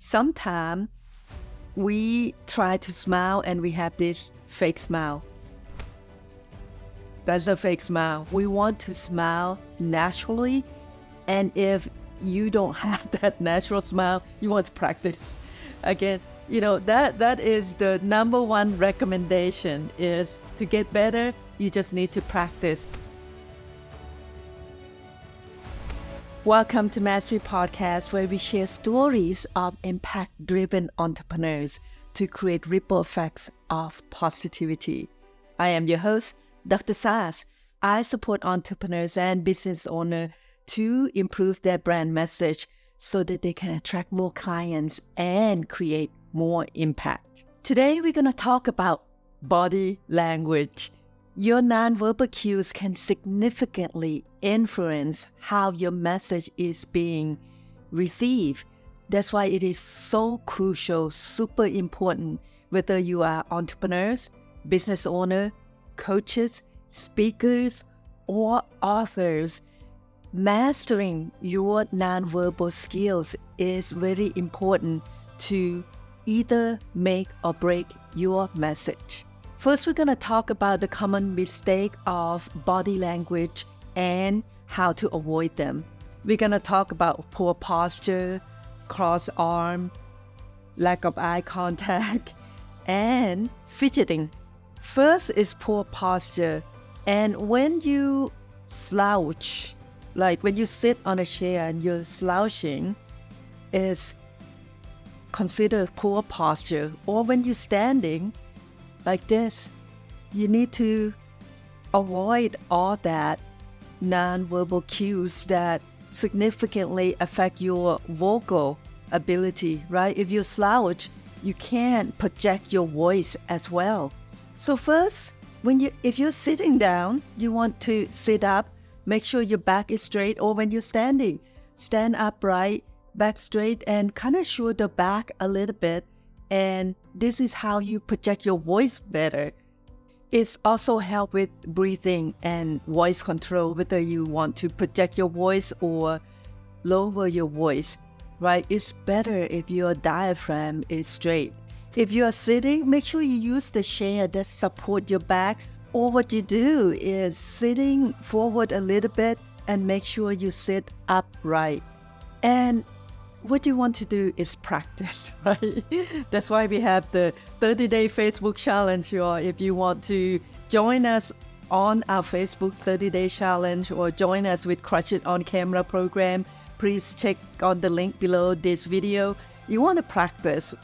sometimes we try to smile and we have this fake smile. That's a fake smile. We want to smile naturally. And if you don't have that natural smile, you want to practice. Again, that is the number one recommendation is to get better. You just need to practice. Welcome to Mastery Podcast, where we share stories of impact-driven entrepreneurs to create ripple effects of positivity. I am your host, Dr.Sas. I support entrepreneurs and business owners to improve their brand message so that they can attract more clients and create more impact. Today, we're going to talk about body language. Your nonverbal cues can significantly influence how your message is being received. That's why it is so crucial, super important, whether you are entrepreneurs, business owners, coaches, speakers, or authors. Mastering your nonverbal skills is very important to either make or break your message. First, we're going to talk about the common mistake of body language and how to avoid them. We're going to talk about poor posture, crossed arm, lack of eye contact, and fidgeting. First is poor posture. And when you slouch, like when you sit on a chair and you're slouching, is considered poor posture. Or when you're standing like this, you need to avoid all that nonverbal cues that significantly affect your vocal ability, right? If you slouch, you can't project your voice as well. So first, if you're sitting down, you want to sit up, make sure your back is straight, or when you're standing, stand upright, back straight, and kind of shoulder back a little bit. And this is how you project your voice better. It's also help with breathing and voice control, whether you want to project your voice or lower your voice, right? It's better if your diaphragm is straight. If you are sitting, make sure you use the chair that support your back. Or what you do is sitting forward a little bit and make sure you sit upright. And what you want to do is practice, right? That's why we have the 30-day Facebook challenge. Or if you want to join us on our Facebook 30-day challenge or join us with Crush It on Camera program, please check on the link below this video. You want to practice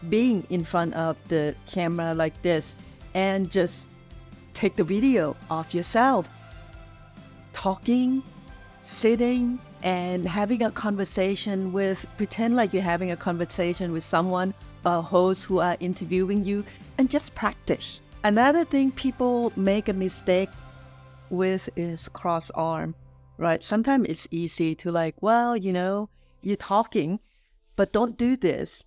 being in front of the camera like this and just take the video of yourself talking, sitting, and having a conversation pretend like you're having a conversation with someone, a host who are interviewing you, and just practice. Another thing people make a mistake with is cross arm, right? Sometimes it's easy to you're talking, but don't do this.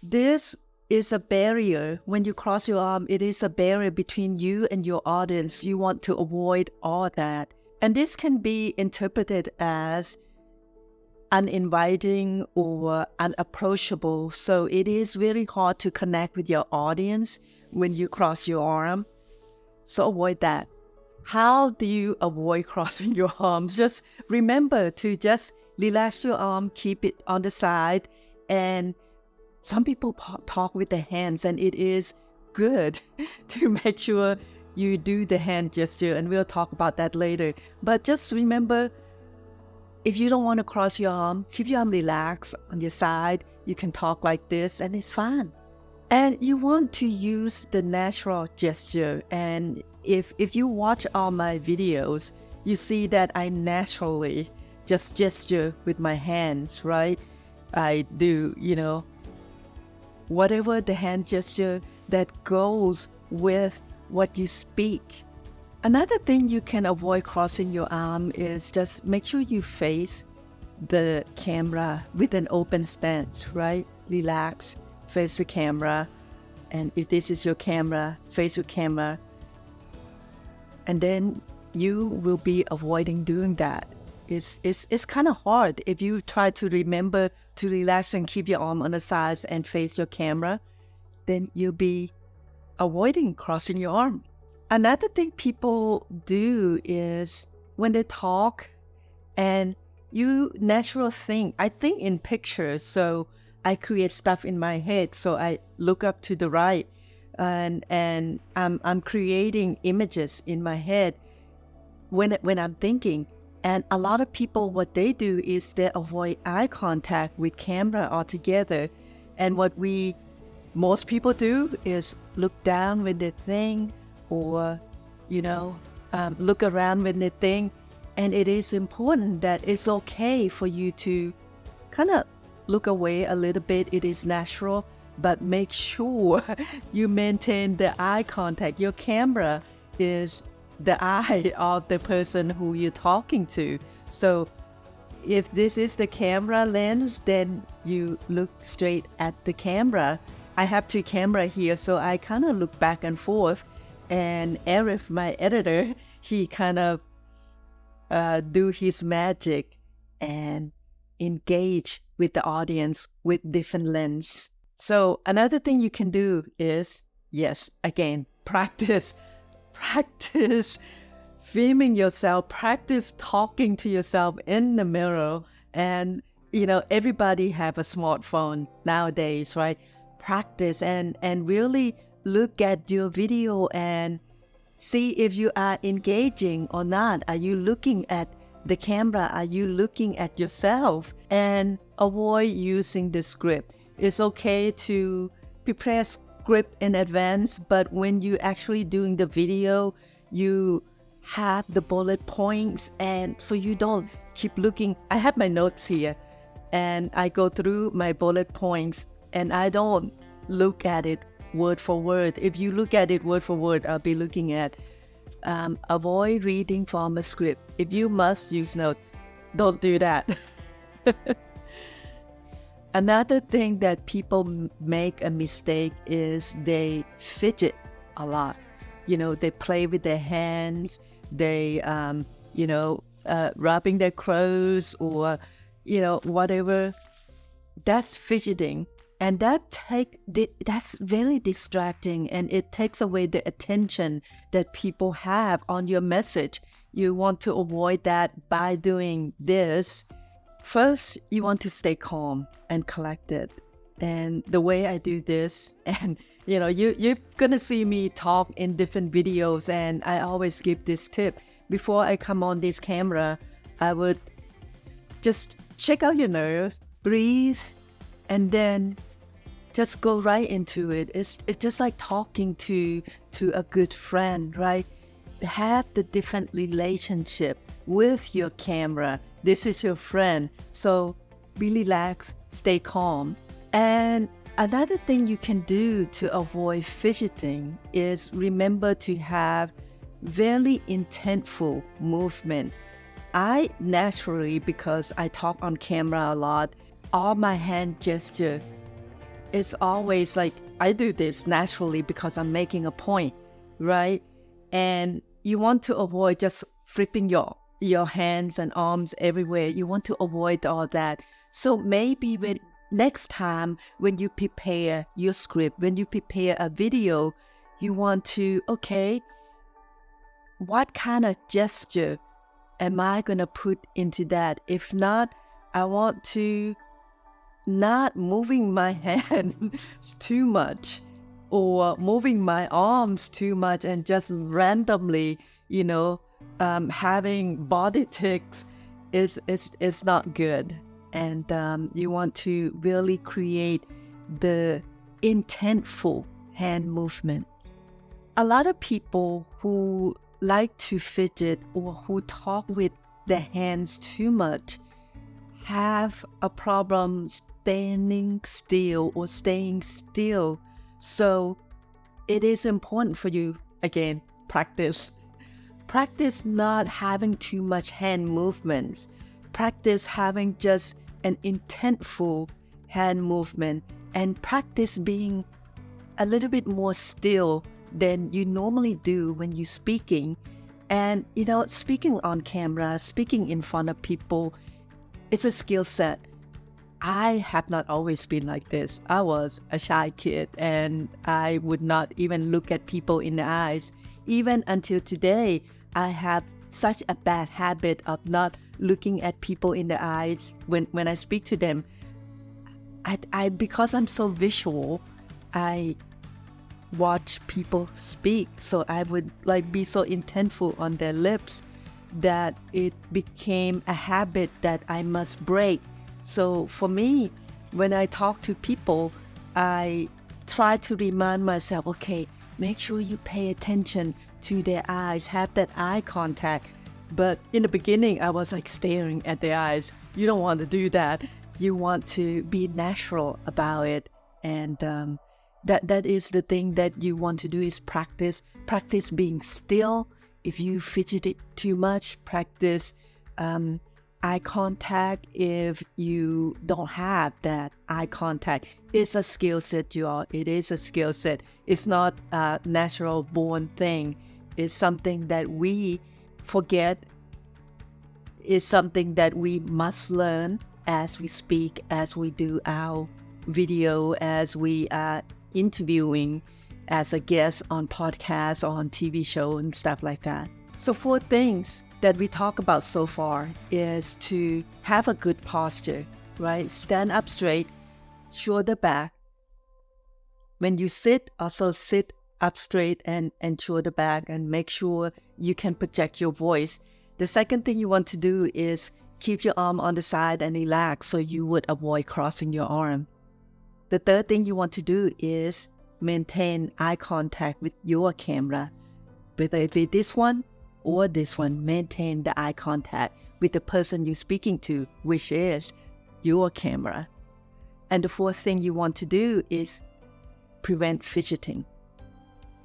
This is a barrier. When you cross your arm, it is a barrier between you and your audience. You want to avoid all that. And this can be interpreted as uninviting or unapproachable. So it is very hard to connect with your audience when you cross your arm. So avoid that. How do you avoid crossing your arms? Just remember to just relax your arm, keep it on the side. And some people talk with their hands, and it is good to make sure you do the hand gesture, and we'll talk about that later. But just remember, if you don't want to cross your arm, keep your arm relaxed on your side. You can talk like this, and it's fine. And you want to use the natural gesture. And if you watch all my videos, you see that I naturally just gesture with my hands, right? I do, whatever the hand gesture that goes with what you speak. Another thing you can avoid crossing your arm is just make sure you face the camera with an open stance, right? Relax, face the camera. And if this is your camera, face your camera. And then you will be avoiding doing that. it's kind of hard. If you try to remember to relax and keep your arm on the sides and face your camera, then you'll be avoiding crossing your arm. Another thing people do is when they talk and you natural think, I think in pictures, so I create stuff in my head. So I look up to the right and I'm creating images in my head when I'm thinking. And a lot of people, what they do is they avoid eye contact with camera altogether. And what most people do is look down when they think, or, look around when they think. And it is important that it's okay for you to kind of look away a little bit. It is natural, but make sure you maintain the eye contact. Your camera is the eye of the person who you're talking to. So if this is the camera lens, then you look straight at the camera. I have two cameras here, so I kind of look back and forth. And Arif, my editor, he kind of do his magic and engage with the audience with different lens. So another thing you can do is, yes, again, practice filming yourself, practice talking to yourself in the mirror. And, everybody have a smartphone nowadays, right? Practice and really look at your video and see if you are engaging or not. Are you looking at the camera? Are you looking at yourself? And avoid using the script. It's okay to prepare script in advance, but when you actually doing the video, you have the bullet points, and so you don't keep looking. I have my notes here and I go through my bullet points and I don't look at it word for word. If you look at it word for word, I'll be looking at avoid reading from a script. If you must use notes, don't do that. Another thing that people make a mistake is they fidget a lot. They play with their hands, they, rubbing their clothes or, whatever. That's fidgeting. And that's very distracting, and it takes away the attention that people have on your message. You want to avoid that by doing this. First, you want to stay calm and collected. And the way I do this, and you're gonna see me talk in different videos, and I always give this tip. Before I come on this camera, I would just check out your nerves, breathe, and then just go right into it. It's just like talking to a good friend, right? Have the different relationship with your camera. This is your friend. So be relaxed, stay calm. And another thing you can do to avoid fidgeting is remember to have very intentful movement. I naturally, because I talk on camera a lot, all my hand gesture, it's always like I do this naturally because I'm making a point, right? And you want to avoid just flipping your hands and arms everywhere. You want to avoid all that. So maybe next time when you prepare your script, when you prepare a video, you want to, okay, what kind of gesture am I going to put into that? If not, I want to not moving my hand too much or moving my arms too much and just randomly, having body tics is not good. And you want to really create the intentful hand movement. A lot of people who like to fidget or who talk with their hands too much have a problem standing still or staying still. So it is important for you, again, practice not having too much hand movements. Practice having just an intentful hand movement, and practice being a little bit more still than you normally do when you're speaking. And, speaking on camera, speaking in front of people, it's a skill set. I have not always been like this. I was a shy kid and I would not even look at people in the eyes. Even until today, I have such a bad habit of not looking at people in the eyes when I speak to them. I because I'm so visual, I watch people speak. So I would be so intentful on their lips that it became a habit that I must break. So for me, when I talk to people, I try to remind myself, okay, make sure you pay attention to their eyes, have that eye contact. But in the beginning, I was staring at their eyes. You don't want to do that. You want to be natural about it. And that is the thing that you want to do is practice being still. If you fidget it too much, practice eye contact. If you don't have that eye contact, it's a skill set, y'all. It is a skill set. It's not a natural born thing. It's something that we forget. It's something that we must learn as we speak, as we do our video, as we are interviewing as a guest on podcasts or on TV show and stuff like that. So 4 things that we talk about so far is to have a good posture, right? Stand up straight, shoulder back. When you sit, also sit up straight and shoulder back, and make sure you can project your voice. The second thing you want to do is keep your arm on the side and relax so you would avoid crossing your arm. The third thing you want to do is maintain eye contact with your camera. Whether it be this one or this one, maintain the eye contact with the person you're speaking to, which is your camera. And the fourth thing you want to do is prevent fidgeting.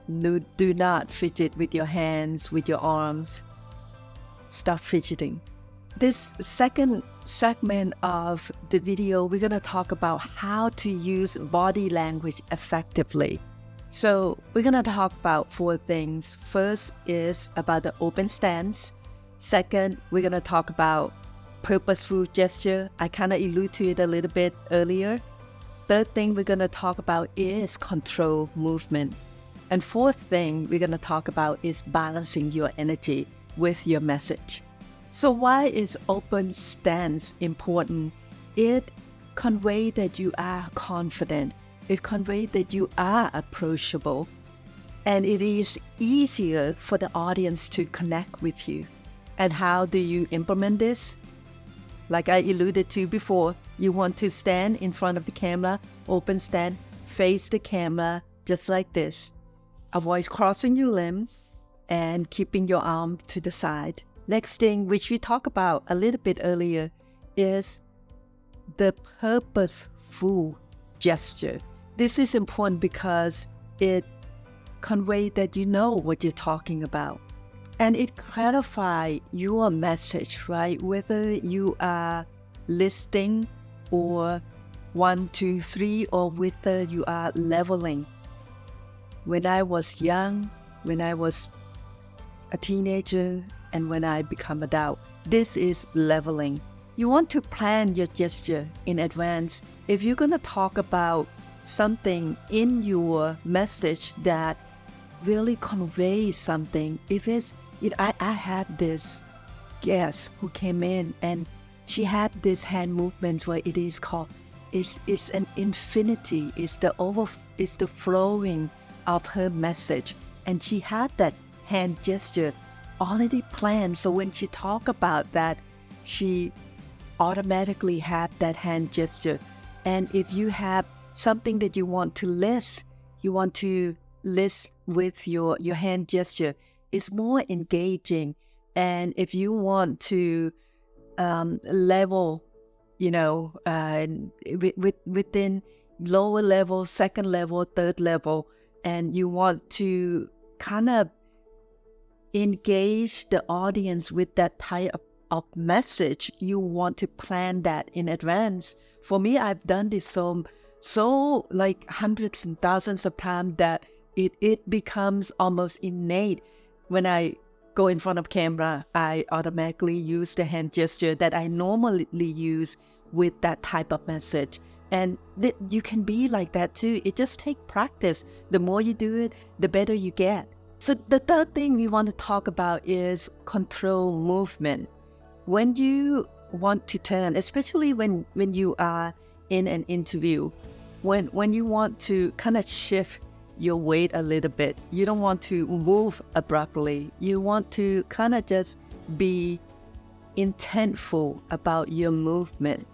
Do not fidget with your hands, with your arms. Stop fidgeting. This second segment of the video, we're going to talk about how to use body language effectively. So we're going to talk about 4 things. First is about the open stance. Second, we're going to talk about purposeful gesture. I kind of alluded to it a little bit earlier. Third thing we're going to talk about is control movement. And fourth thing we're going to talk about is balancing your energy with your message. So why is open stance important? It conveys that you are confident. It conveys that you are approachable. And it is easier for the audience to connect with you. And how do you implement this? Like I alluded to before, you want to stand in front of the camera, open stand, face the camera, just like this. Avoid crossing your limb and keeping your arm to the side. Next thing, which we talked about a little bit earlier, is the purposeful gesture. This is important because it conveys that you know what you're talking about. And it clarifies your message, right? Whether you are listing or 1, 2, 3, or whether you are leveling. When I was young, when I was a teenager, and when I become adult, this is leveling. You want to plan your gesture in advance. If you're going to talk about something in your message that really conveys something, if it's, I had this guest who came in and she had this hand movement where it is called, it's an infinity, it's the flowing of her message. And she had that hand gesture already planned. So when she talked about that, she automatically had that hand gesture. And if you have something that you want to list with your hand gesture, it's more engaging. And if you want to level, within lower level, second level, third level, and you want to kind of engage the audience with that type of message, you want to plan that in advance. For me, I've done this so like hundreds and thousands of times that it becomes almost innate. When I go in front of camera, I automatically use the hand gesture that I normally use with that type of message. And you can be like that too. It just takes practice. The more you do it, the better you get. So the third thing we want to talk about is control movement. When you want to turn, especially when you are in an interview, when you want to kind of shift your weight a little bit, you don't want to move abruptly. You want to kind of just be intentful about your movement,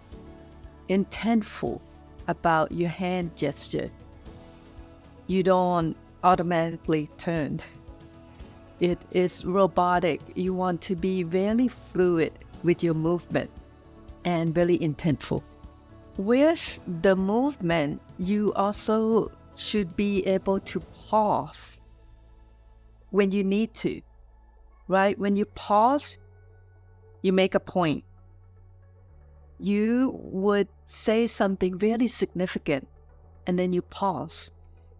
intentful about your hand gesture. You don't automatically turn. It is robotic. You want to be very fluid with your movement and very intentful. With the movement, you also should be able to pause when you need to, right? When you pause, you make a point. You would say something very significant and then you pause.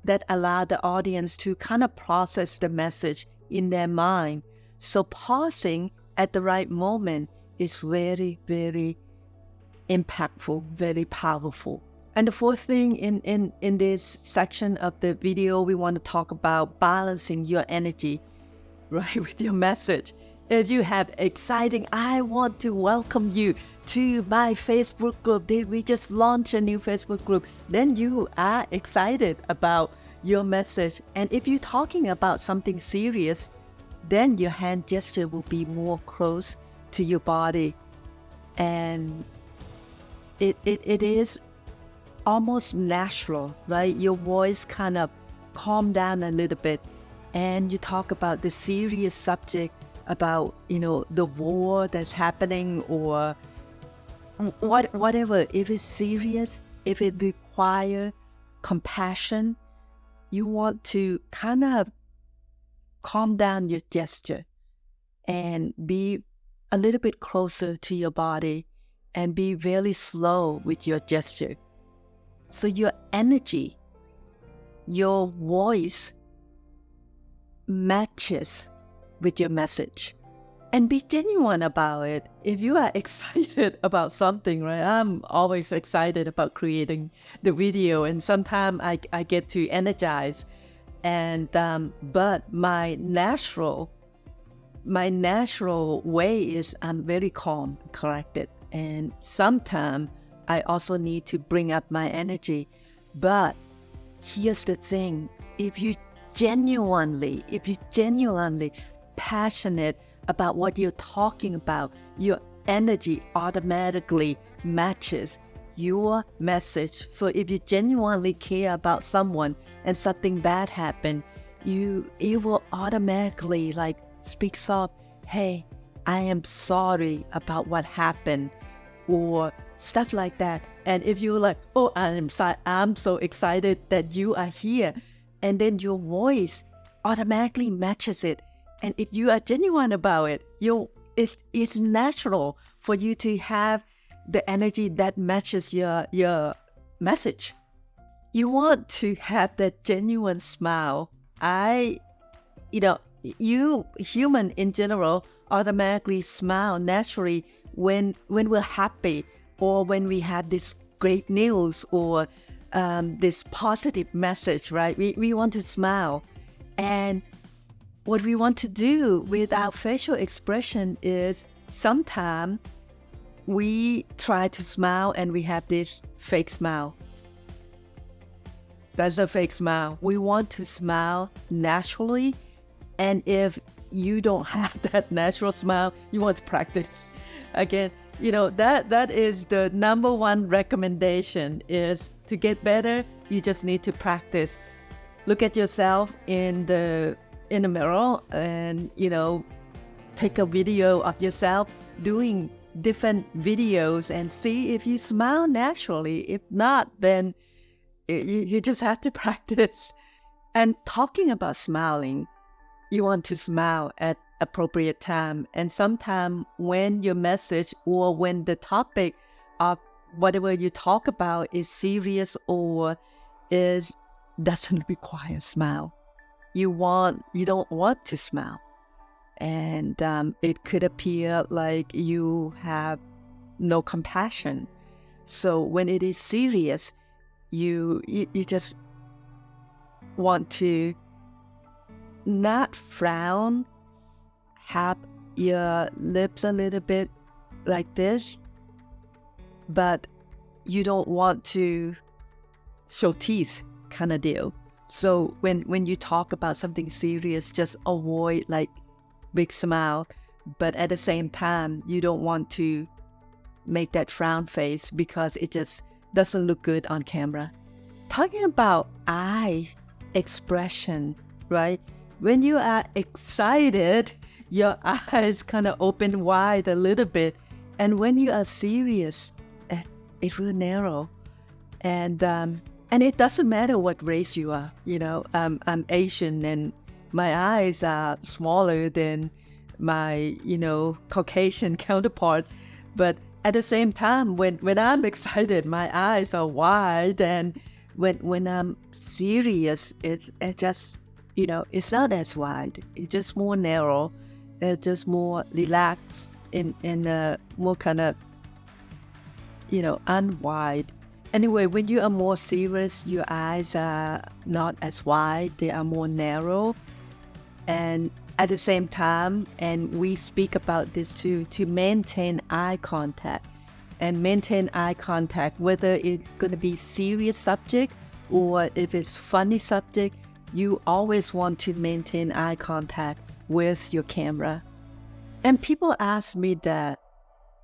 That allows the audience to kind of process the message in their mind. So pausing at the right moment is very, very impactful, very powerful. And the fourth thing in this section of the video, we want to talk about balancing your energy, right, with your message. If you have exciting, I want to welcome you to my Facebook group. We just launched a new Facebook group. Then you are excited about your message. And if you're talking about something serious, then your hand gesture will be more close to your body. And it is almost natural, right? Your voice kind of calm down a little bit. And you talk about the serious subject, about, the war that's happening or whatever. If it's serious, if it requires compassion, you want to kind of calm down your gesture and be a little bit closer to your body and be very slow with your gesture. So your energy, your voice matches with your message. And be genuine about it. If you are excited about something, right? I'm always excited about creating the video, and sometimes I get to energize. And but my natural way is I'm very calm, collected, and sometimes I also need to bring up my energy. But here's the thing: if you genuinely passionate about what you're talking about, your energy automatically matches your message. So if you genuinely care about someone and something bad happened, it will automatically speak soft, hey, I am sorry about what happened, or stuff like that. And if you're like, oh, I'm so excited that you are here, and then your voice automatically matches it. And if you are genuine about it, it's natural for you to have the energy that matches your message. You want to have that genuine smile. You human in general automatically smile naturally when we're happy, or when we have this great news, or this positive message, right? We want to smile. And what we want to do with our facial expression is sometimes we try to smile and we have this fake smile. That's a fake smile. We want to smile naturally. And if you don't have that natural smile, you want to practice. Again, that is the number one recommendation, is to get better. You just need to practice. Look at yourself in the mirror and, take a video of yourself doing different videos and see if you smile naturally. If not, then you just have to practice. And talking about smiling, you want to smile at appropriate time. And sometimes when your message or when the topic of whatever you talk about is serious or doesn't require a smile, you don't want to smile. and it could appear like you have no compassion. So when it is serious, you just want to not frown, have your lips a little bit like this, but you don't want to show teeth kind of deal. So when you talk about something serious, just avoid like big smile, but at the same time, you don't want to make that frown face because it just doesn't look good on camera. Talking about eye expression, right? When you are excited, your eyes kind of open wide a little bit. And when you are serious, it will narrow. And it doesn't matter what race you are. I'm Asian and my eyes are smaller than my, Caucasian counterpart. But at the same time, when I'm excited, my eyes are wide. And when I'm serious, it just, it's not as wide. It's just more narrow. It's just more relaxed in a more kind of, unwide. Anyway, when you are more serious, your eyes are not as wide. They are more narrow. And at the same time, and we speak about this too, to maintain eye contact. And maintain eye contact, whether it's going to be serious subject or if it's funny subject, you always want to maintain eye contact with your camera. And people ask me that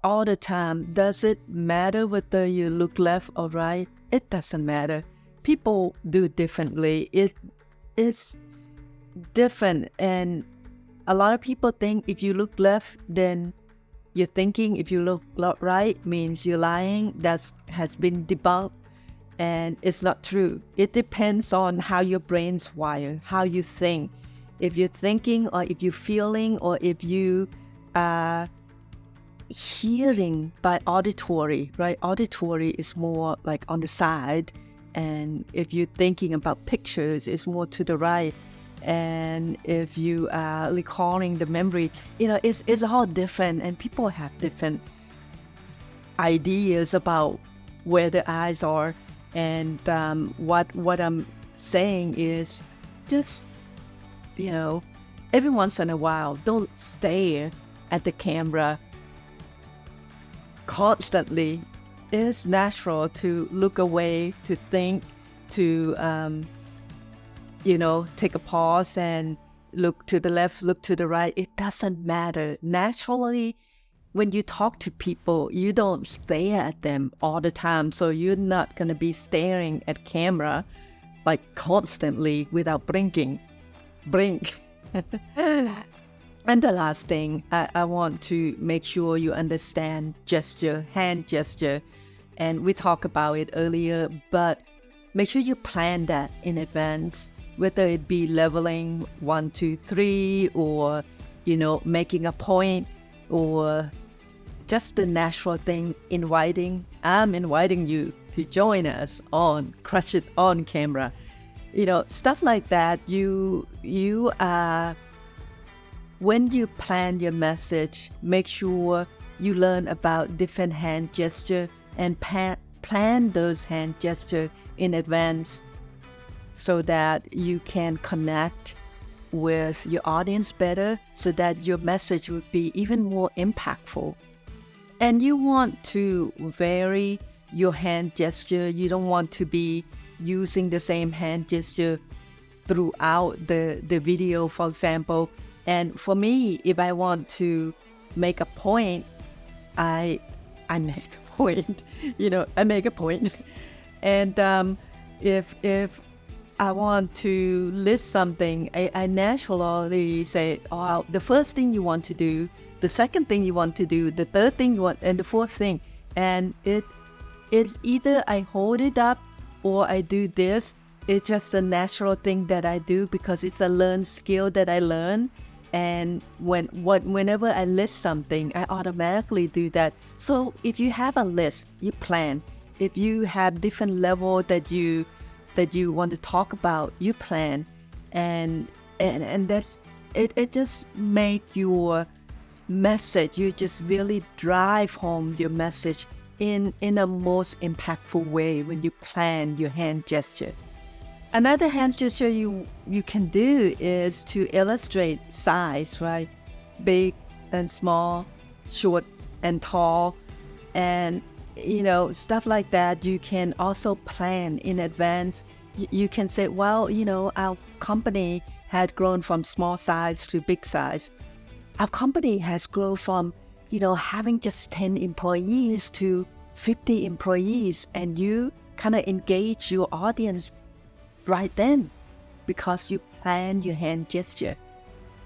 all the time. Does it matter whether you look left or right? It doesn't matter. People do it differently. It's different. And a lot of people think if you look left, then you're thinking. If you look right, means you're lying. That has been debunked. And it's not true. It depends on how your brain's wired, how you think. If you're thinking or if you're feeling or if you are hearing by auditory, right? Auditory is more like on the side. And if you're thinking about pictures, it's more to the right. And if you are recalling the memory, it's all different. And people have different ideas about where the eyes are. And what I'm saying is just, every once in a while, don't stare at the camera constantly. It's natural to look away, to think, to, take a pause and look to the left, look to the right. It doesn't matter. Naturally, when you talk to people, you don't stare at them all the time. So you're not going to be staring at camera like constantly without blinking. Blink. And the last thing, I want to make sure you understand gesture, hand gesture. And we talked about it earlier, but make sure you plan that in advance, whether it be leveling 1, 2, 3, or, making a point, or just the natural thing, I'm inviting you to join us on Crush It on Camera. Stuff like that, when you plan your message, make sure you learn about different hand gesture and plan those hand gesture in advance so that you can connect with your audience better, so that your message would be even more impactful. And you want to vary your hand gesture. You don't want to be using the same hand gesture throughout the video, for example. And for me, if I want to make a point, I make a point. I make a point. And if I want to list something, I naturally say, the first thing you want to do, the second thing you want to do, the third thing you want, and the fourth thing. And it's either I hold it up or I do this. It's just a natural thing that I do because it's a learned skill that I learn. And whenever I list something, I automatically do that. So if you have a list, you plan. If you have different level that you want to talk about, you plan. And that's it just make your message, you just really drive home your message in a most impactful way when you plan your hand gesture. Another hand gesture you can do is to illustrate size, right? Big and small, short and tall, and stuff like that. You can also plan in advance. You can say, well, our company had grown from small size to big size. Our company has grown from, having just 10 employees to 50 employees, and you kind of engage your audience right then because you plan your hand gesture.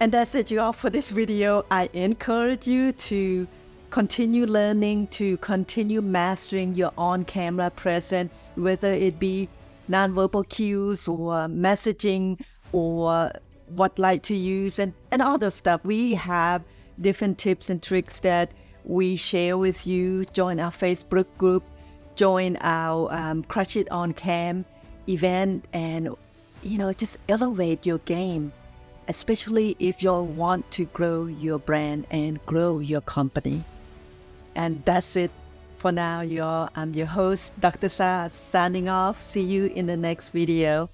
And that's it, y'all, for this video. I encourage you to continue learning, to continue mastering your on-camera presence, whether it be nonverbal cues or messaging or what light to use and other stuff. We have different tips and tricks that we share with you. Join our Facebook group, join our Crush It on Cam event, and just elevate your game, especially if you want to grow your brand and grow your company. And that's it for now, y'all. I'm your host, Dr. Sas, signing off. See you in the next video.